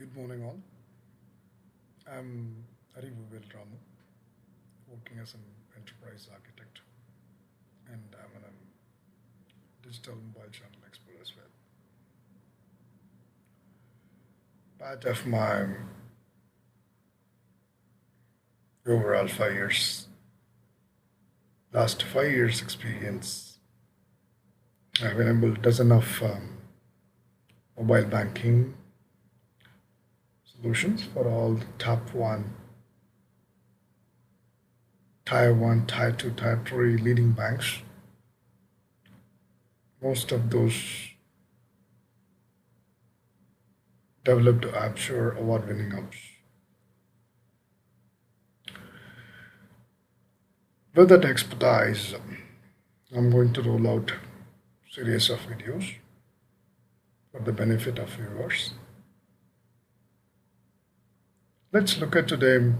Good morning, all. I'm Harivuvel Ramu, working as an enterprise architect, and I'm a digital mobile channel expert as well. Part of my overall 5 years, last 5 years experience, I've enabled dozen of mobile banking solutions for all the top one, tier two, tier three leading banks. Most of those developed apps or award-winning apps. With that expertise, I'm going to roll out series of videos for the benefit of viewers. Let's look at today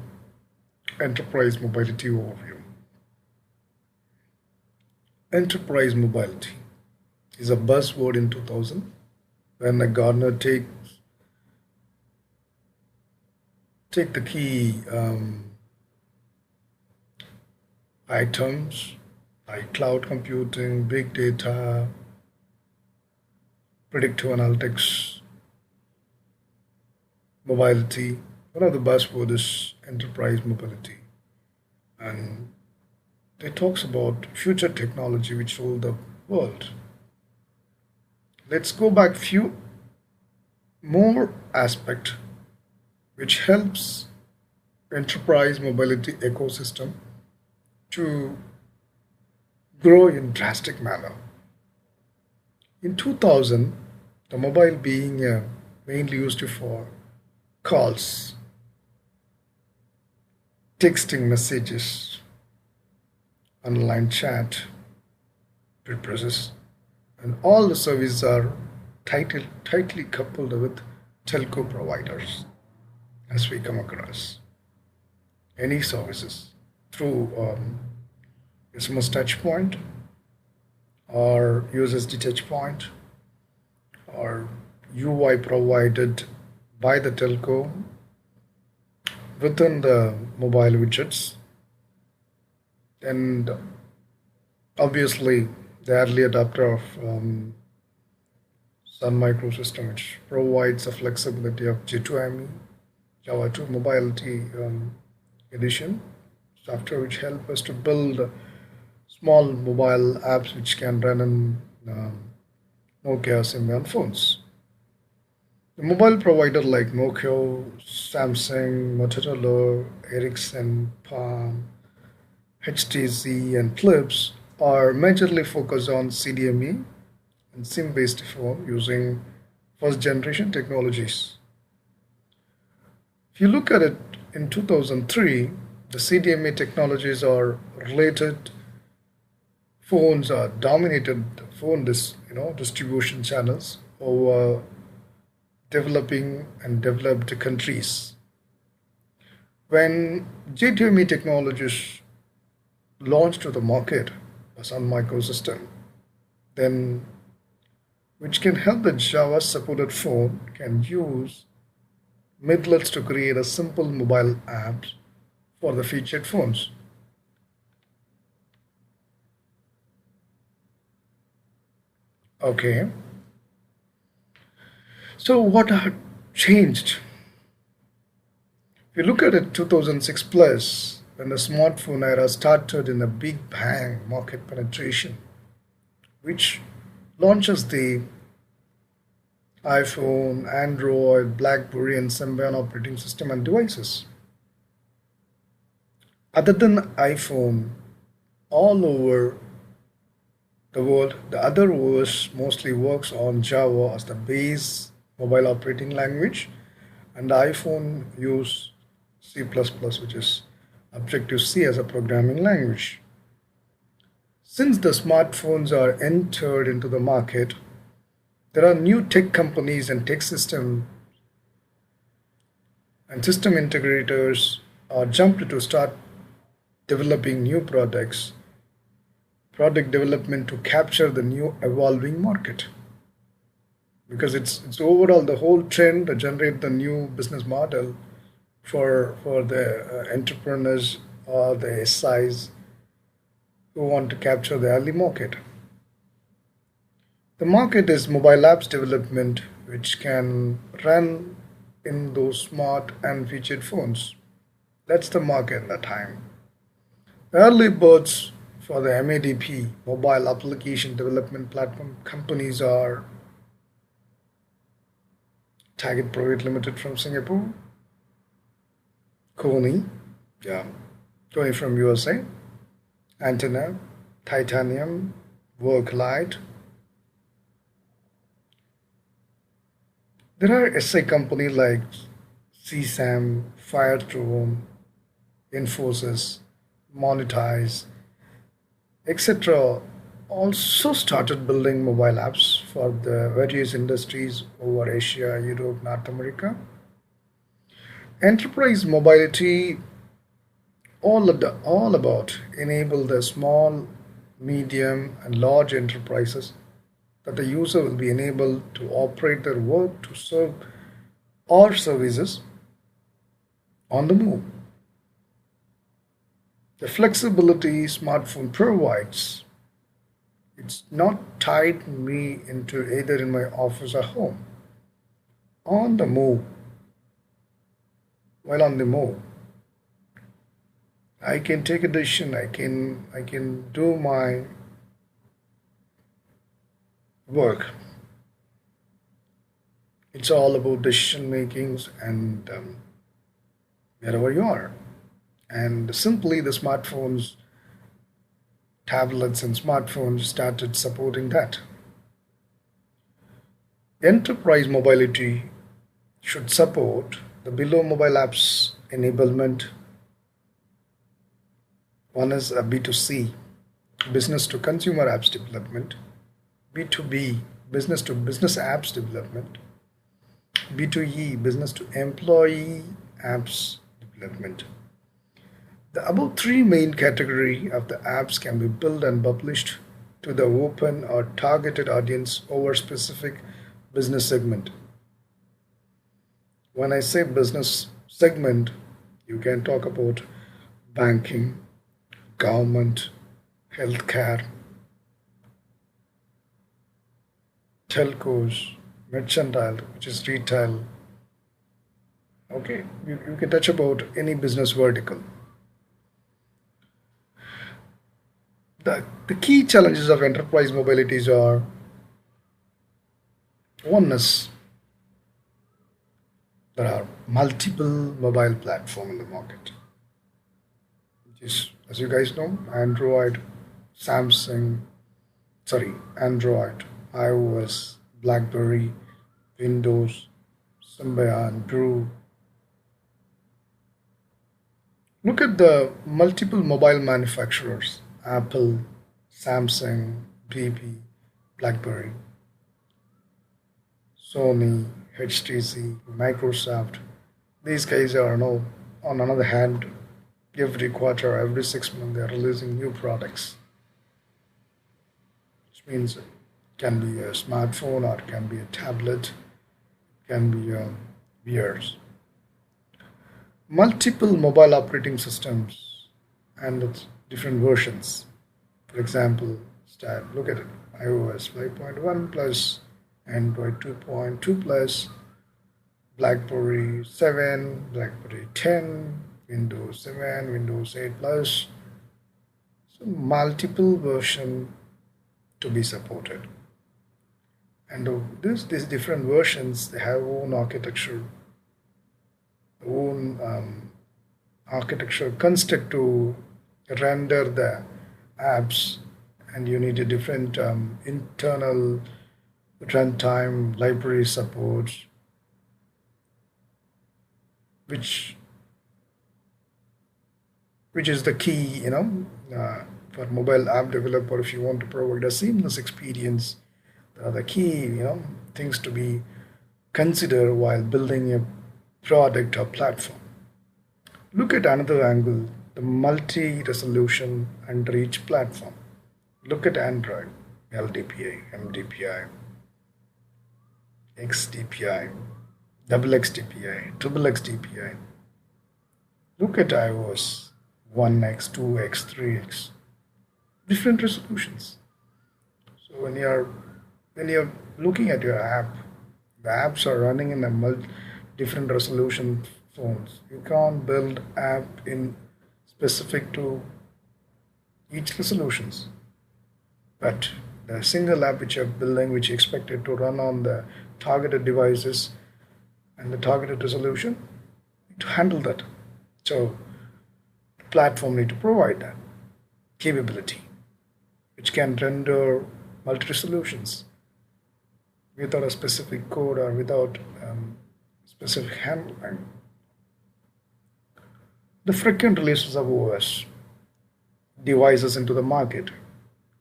enterprise mobility overview. Enterprise mobility is a buzzword in 2000 when Gartner take the key items like cloud computing, big data, predictive analytics, mobility. One of the buzzwords is enterprise mobility, and it talks about future technology which rule the world. Let's go back few more aspect which helps enterprise mobility ecosystem to grow in drastic manner. In 2000, the mobile being mainly used for calls, texting messages, online chat, process, and all the services are tightly coupled with telco providers as we come across any services through SMS touch point or USSD touch point or UI provided by the telco within the mobile widgets, and obviously the early adopter of Sun Microsystem, which provides the flexibility of J2ME, Java 2 Mobility Edition software, which help us to build small mobile apps which can run on Nokia Symbian phones. The mobile provider like Nokia, Samsung, Motorola, Ericsson, Palm, HTC, and Philips are majorly focused on CDMA and SIM-based phone using first-generation technologies. If you look at it in 2003, the CDMA technologies are related. Phones are dominated phone distribution channels over developing and developed countries. When J2ME technologies launched to the market, a Sun Microsystem, then which can help the Java supported phone can use midlets to create a simple mobile apps for the featured phones. Okay, so what had changed? If you look at it 2006 plus, when the smartphone era started in a big bang market penetration, which launches the iPhone, Android, BlackBerry, and Symbian operating system and devices. Other than iPhone, all over the world, the other OS mostly works on Java as the base mobile operating language, and the iPhone use C++, which is Objective-C as a programming language. Since the smartphones are entered into the market, there are new tech companies and tech system and system integrators are jumped to start developing new product development to capture the new evolving market. because it's overall the whole trend to generate the new business model for the entrepreneurs or the SIs who want to capture the early market. The market is mobile apps development, which can run in those smart and featured phones. That's the market at the time. Early birds for the MADP, mobile application development platform companies, are Target Private Limited from Singapore, Kony, yeah, Kony from USA, Antenna, Titanium, Worklight. There are SI companies like CSAM, Firetone, Infosys, Monetize, etc. also started building mobile apps for the various industries over Asia, Europe, North America. Enterprise mobility all about enable the small, medium, and large enterprises that the user will be enabled to operate their work to serve or services on the move. The flexibility smartphone provides, it's not tied me into either in my office or home. On the move, while on the move, I can take a decision. I can do my work. It's all about decision makings and wherever you are. And simply the smartphones, tablets, and smartphones started supporting that. Enterprise mobility should support the below mobile apps enablement. One is a B2C, business to consumer apps development, B2B, business to business apps development, B2E, business to employee apps development. The above three main category of the apps can be built and published to the open or targeted audience over specific business segment. When I say business segment, you can talk about banking, government, healthcare, telcos, mercantile, which is retail. Okay, you can touch about any business vertical. The key challenges of enterprise mobilities are: one is there are multiple mobile platforms in the market, which is, as you guys know, Android, Samsung, sorry, Android, iOS, BlackBerry, Windows, Symbian, Brew. Look at the multiple mobile manufacturers: Apple, Samsung, BB, BlackBerry, Sony, HTC, Microsoft. These guys are now, on another hand, every quarter, every 6 months, they are releasing new products, which means it can be a smartphone or it can be a tablet, it can be VRs. Multiple mobile operating systems and its different versions. For example, look at it: iOS 5.1 plus, Android 2.2 plus, BlackBerry 7, BlackBerry 10, Windows 7, Windows 8 plus. So multiple version to be supported. And these different versions, they have own architecture, own architecture construct to render the apps, and you need a different internal runtime library supports, which is the key, for mobile app developer. If you want to provide a seamless experience, the key, things to be considered while building a product or platform. Look at another angle: the multi-resolution and reach platform. Look at Android, LDPI, MDPI. XDPI, double XDPI, triple XDPI. Look at iOS 1x, 2x, 3x, different resolutions. So when you're looking at your app, the apps are running in a different resolution phones. You can't build app in specific to each resolutions, but the single app which you're building, which you expected to run on the targeted devices and the targeted resolution, to handle that. So the platform need to provide that capability, which can render multi-resolutions without a specific code or without specific handling. The frequent releases of OS devices into the market.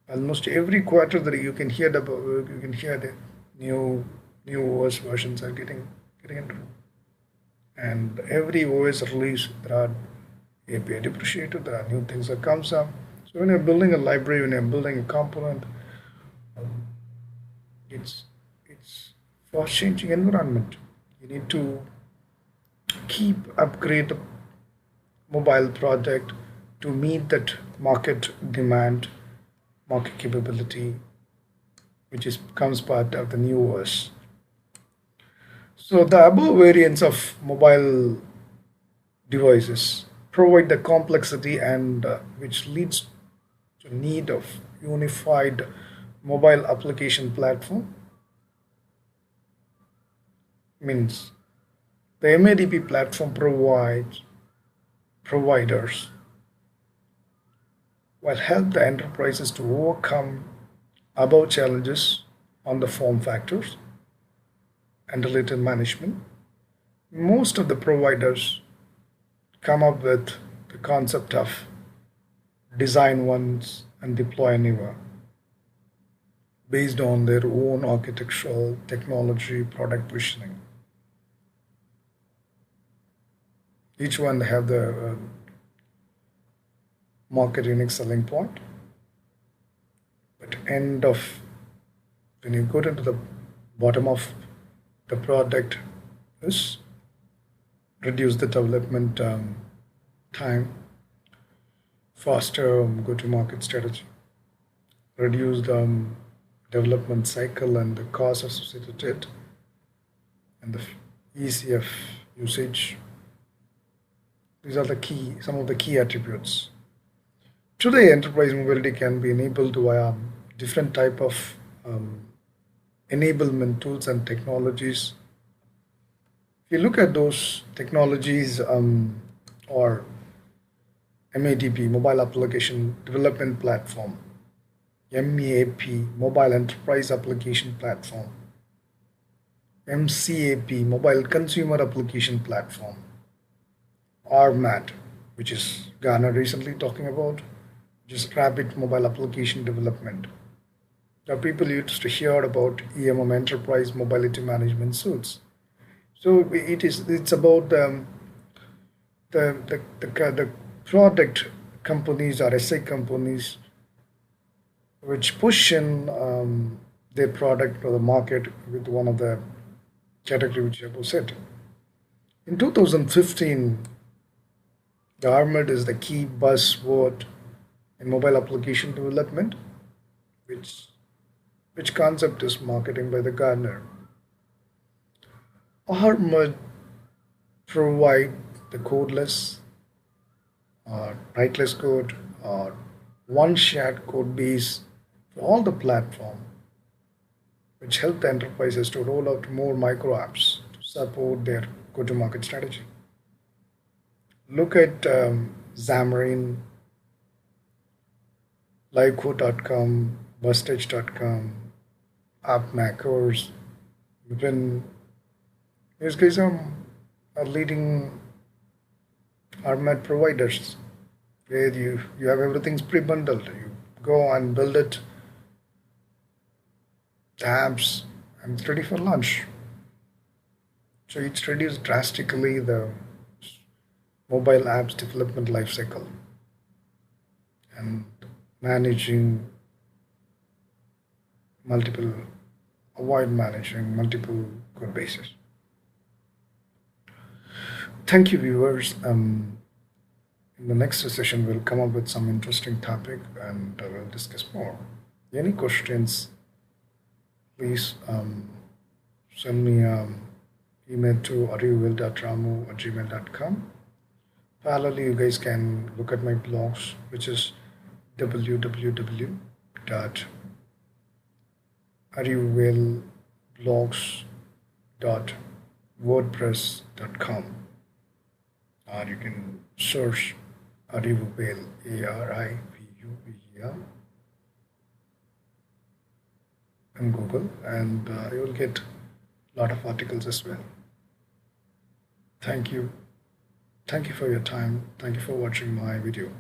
Almost every quarter that you can hear the new OS versions are getting into. And every OS release, there are API depreciated, there are new things that comes up. So when you're building a library, when you're building a component, um, it's fast changing environment. You need to keep upgrade the mobile product to meet that market demand, market capability, which is comes part of the new OS. So the above variants of mobile devices provide the complexity and which leads to need of unified mobile application platform. Means the MADP platform provides providers will help the enterprises to overcome above challenges on the form factors and related management. Most of the providers come up with the concept of design once and deploy anywhere based on their own architectural technology product positioning. Each one have the market unique selling point. But end of when you go into the bottom of the product is reduce the development time, faster go-to-market strategy, reduce the development cycle and the cost associated with it, and the easy of usage. These are the key, some of the key attributes. Today, enterprise mobility can be enabled via different type of um, enablement tools and technologies. If you look at those technologies or MADP, Mobile Application Development Platform, MEAP, Mobile Enterprise Application Platform, MCAP, Mobile Consumer Application Platform, RMAT, which is Gartner recently talking about, just Rapid Mobile Application Development. Now, people used to hear about EMM, Enterprise Mobility Management Suites. So it's about the product companies or SI companies which push in their product to the market with one of the category which I was said. In 2015, the RMAT is the key buzzword in mobile application development, which which concept is marketing by the Gartner. RMAT provide the codeless or writeless code or one shared code base for all the platform, which help the enterprises to roll out more micro apps to support their go-to-market strategy. Look at Xamarin, Liveco.com, Bustage.com, AppMakers. When these guys are leading RMAT providers where you have everything's pre-bundled. You go and build it, tabs, and it's ready for launch. So it's reduced drastically the mobile apps development lifecycle and multiple, avoid managing multiple good basis. Thank you, viewers. In the next session, we'll come up with some interesting topic and we'll discuss more. Any questions, please send me email to ariuvel.ramu@gmail.com. Parallelly, you guys can look at my blogs, which is www.ariuvelblogs.wordpress.com, or you can search Arivuvel, Arivuvel, in Google, and you will get a lot of articles as well. Thank you. Thank you for your time. Thank you for watching my video.